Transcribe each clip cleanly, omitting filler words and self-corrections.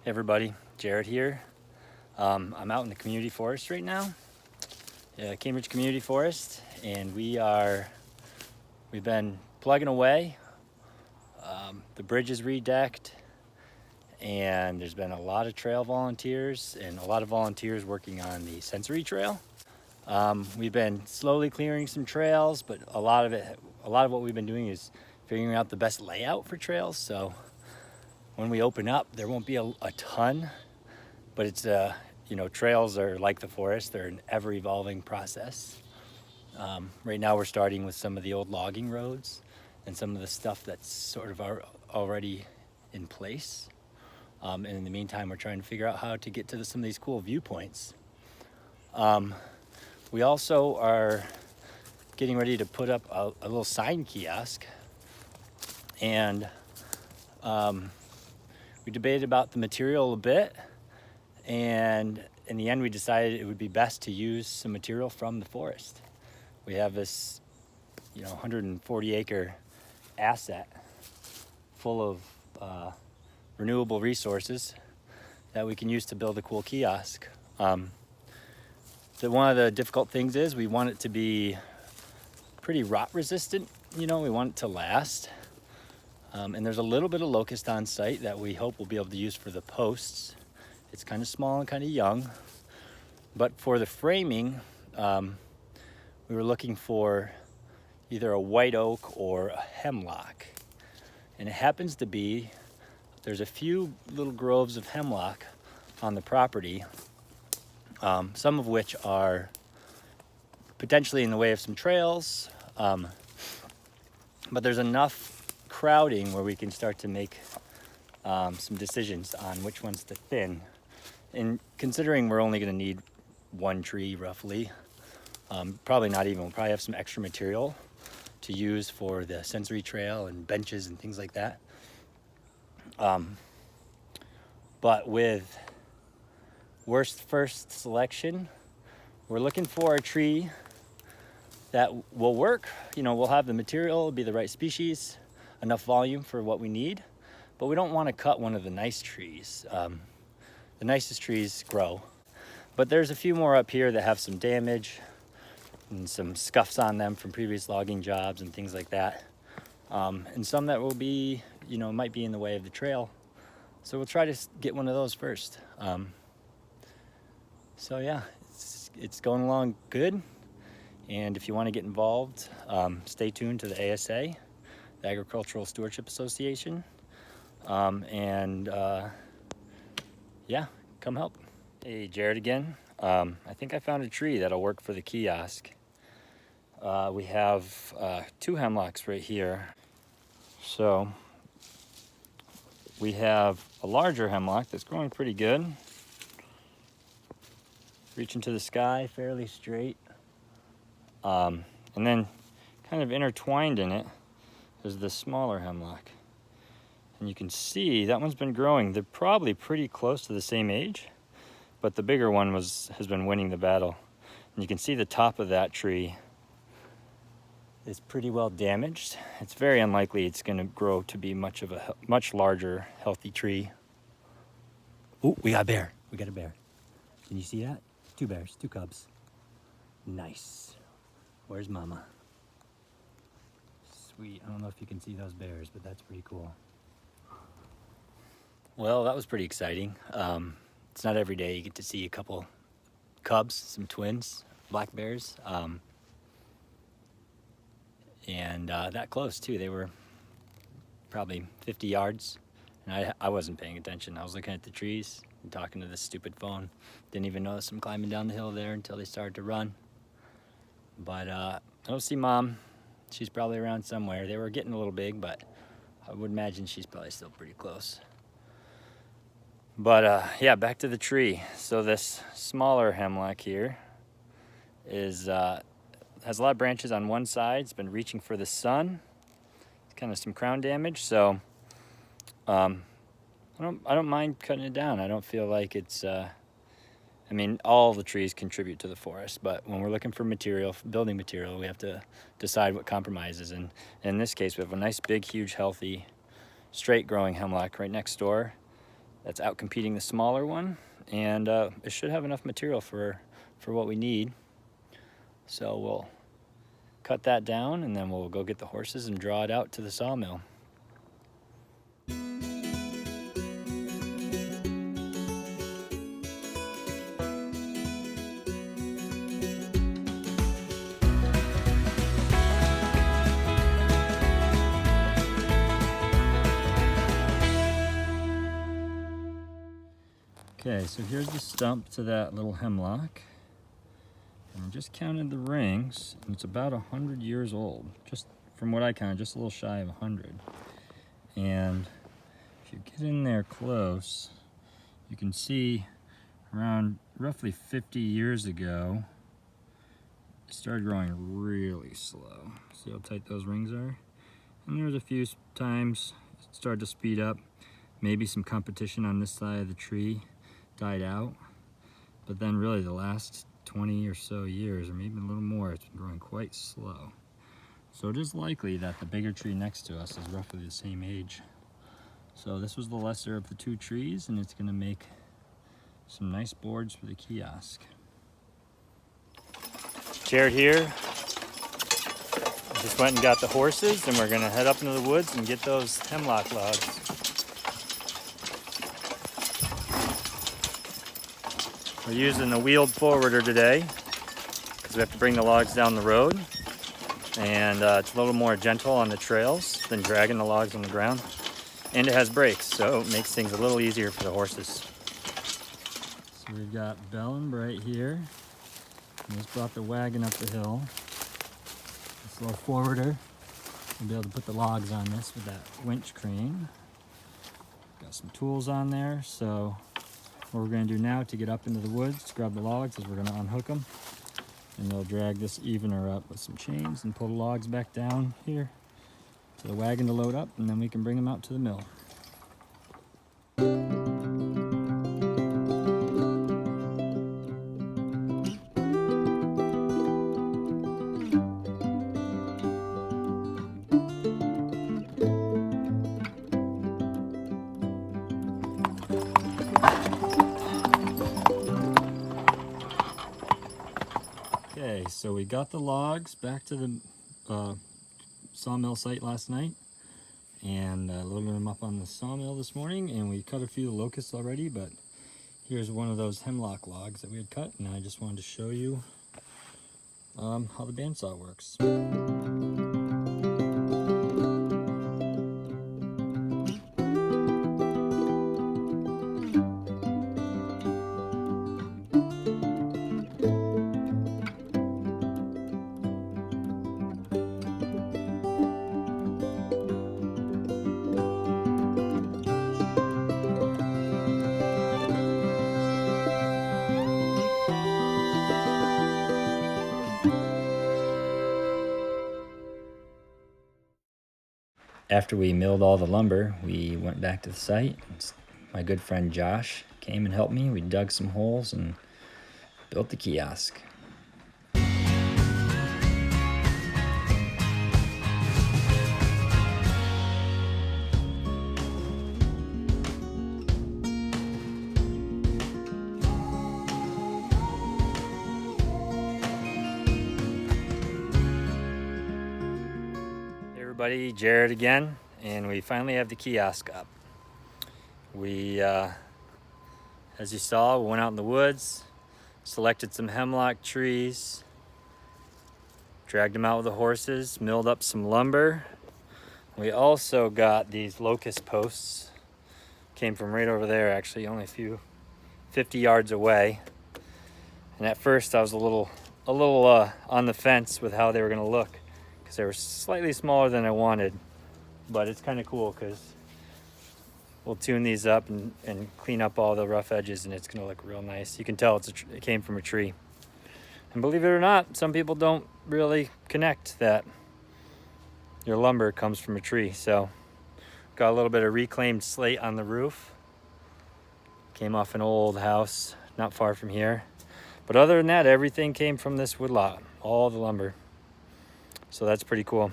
Hey everybody, Jared here. I'm out in the community forest right now, Cambridge Community Forest, and we've been plugging away. The bridge is redecked, and there's been a lot of trail volunteers and a lot of volunteers working on the sensory trail. We've been slowly clearing some trails, but a lot of what we've been doing is figuring out the best layout for trails. So when we open up, there won't be a ton, but it's trails are like the forest; they're an ever-evolving process. Right now, we're starting with some of the old logging roads and some of the stuff that's sort of already in place. And in the meantime, we're trying to figure out how to get to some of these cool viewpoints. We also are getting ready to put up a little sign kiosk, and we debated about the material a bit, and in the end we decided it would be best to use some material from the forest. We have this 140 acre asset full of renewable resources that we can use to build a cool kiosk. One of the difficult things is we want it to be pretty rot resistant. We want it to last. And there's a little bit of locust on site that we hope we'll be able to use for the posts. It's kind of small and kind of young. But for the framing, we were looking for either a white oak or a hemlock. And it happens to be, there's a few little groves of hemlock on the property, some of which are potentially in the way of some trails, but there's enough crowding where we can start to make some decisions on which ones to thin. And considering we're only going to need one tree roughly, probably not even, we'll probably have some extra material to use for the sensory trail and benches and things like that. But with worst first selection, we're looking for a tree that will work. We'll have the material, it'll be the right species, enough volume for what we need, but we don't want to cut one of the nice trees. The nicest trees grow, but there's a few more up here that have some damage and some scuffs on them from previous logging jobs and things like that. And some that will be, might be in the way of the trail. So we'll try to get one of those first. So yeah, it's going along good. And if you want to get involved, stay tuned to the ASA, the Agricultural Stewardship Association. Yeah, come help. Hey, Jared again. I think I found a tree that'll work for the kiosk. We have 2 hemlocks right here. So we have a larger hemlock that's growing pretty good, reaching to the sky, fairly straight. And then kind of intertwined in it is the smaller hemlock. And you can see that one's been growing. They're probably pretty close to the same age, but the bigger one has been winning the battle. And you can see the top of that tree is pretty well damaged. It's very unlikely it's going to grow to be much larger, healthy tree. Oh, we got a bear. We got a bear. Can you see that? 2 bears, 2 cubs. Nice. Where's Mama? Sweet. I don't know if you can see those bears, but that's pretty cool. Well, that was pretty exciting. It's not every day you get to see a couple cubs, some twins, black bears. And that close too. They were probably 50 yards. And I wasn't paying attention. I was looking at the trees and talking to this stupid phone. Didn't even notice them climbing down the hill there until they started to run. But I don't see Mom. She's probably around somewhere. They were getting a little big, but I would imagine she's probably still pretty close. But yeah, back to the tree. So this smaller hemlock here has a lot of branches on one side. It's been reaching for the sun. It's kind of some crown damage. So I don't mind cutting it down. I don't feel like it's. All the trees contribute to the forest, but when we're looking for material, building material, we have to decide what compromises. And in this case, we have a nice, big, huge, healthy, straight growing hemlock right next door that's out competing the smaller one, and it should have enough material for what we need. So we'll cut that down and then we'll go get the horses and draw it out to the sawmill. Okay, so here's the stump to that little hemlock. And I just counted the rings, and it's about 100 years old. Just from what I counted, just a little shy of 100. And if you get in there close, you can see around roughly 50 years ago, it started growing really slow. See how tight those rings are? And there was a few times it started to speed up. Maybe some competition on this side of the tree died out, but then really the last 20 or so years, or maybe a little more, it's been growing quite slow. So it is likely that the bigger tree next to us is roughly the same age. So this was the lesser of the two trees, and it's going to make some nice boards for the kiosk. Jared here just went and got the horses, and we're going to head up into the woods and get those hemlock logs. We're using the wheeled forwarder today because we have to bring the logs down the road, and it's a little more gentle on the trails than dragging the logs on the ground, and it has brakes, so it makes things a little easier for the horses. So we've got Bell and Bright here. We just brought the wagon up the hill. This little forwarder, we'll be able to put the logs on this with that winch crane. Got some tools on there, so what we're going to do now to get up into the woods to grab the logs is we're going to unhook them, and they'll drag this evener up with some chains and pull the logs back down here to the wagon to load up, and then we can bring them out to the mill. Okay, so we got the logs back to the sawmill site last night, and loaded them up on the sawmill this morning, and we cut a few locusts already, but here's one of those hemlock logs that we had cut, and I just wanted to show you how the bandsaw works. After we milled all the lumber, we went back to the site. My good friend Josh came and helped me. We dug some holes and built the kiosk. Everybody, Jared again, and we finally have the kiosk up. We, as you saw, we went out in the woods, selected some hemlock trees, dragged them out with the horses, milled up some lumber. We also got these locust posts. Came from right over there, actually, only a few 50 yards away. And at first I was a little on the fence with how they were gonna look, because they were slightly smaller than I wanted, but it's kind of cool because we'll tune these up and clean up all the rough edges, and it's gonna look real nice. You can tell it came from a tree. And believe it or not, some people don't really connect that your lumber comes from a tree. So got a little bit of reclaimed slate on the roof. Came off an old house not far from here. But other than that, everything came from this woodlot, all the lumber. So that's pretty cool.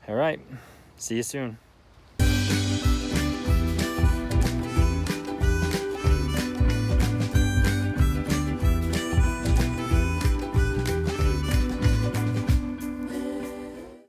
All right, see you soon.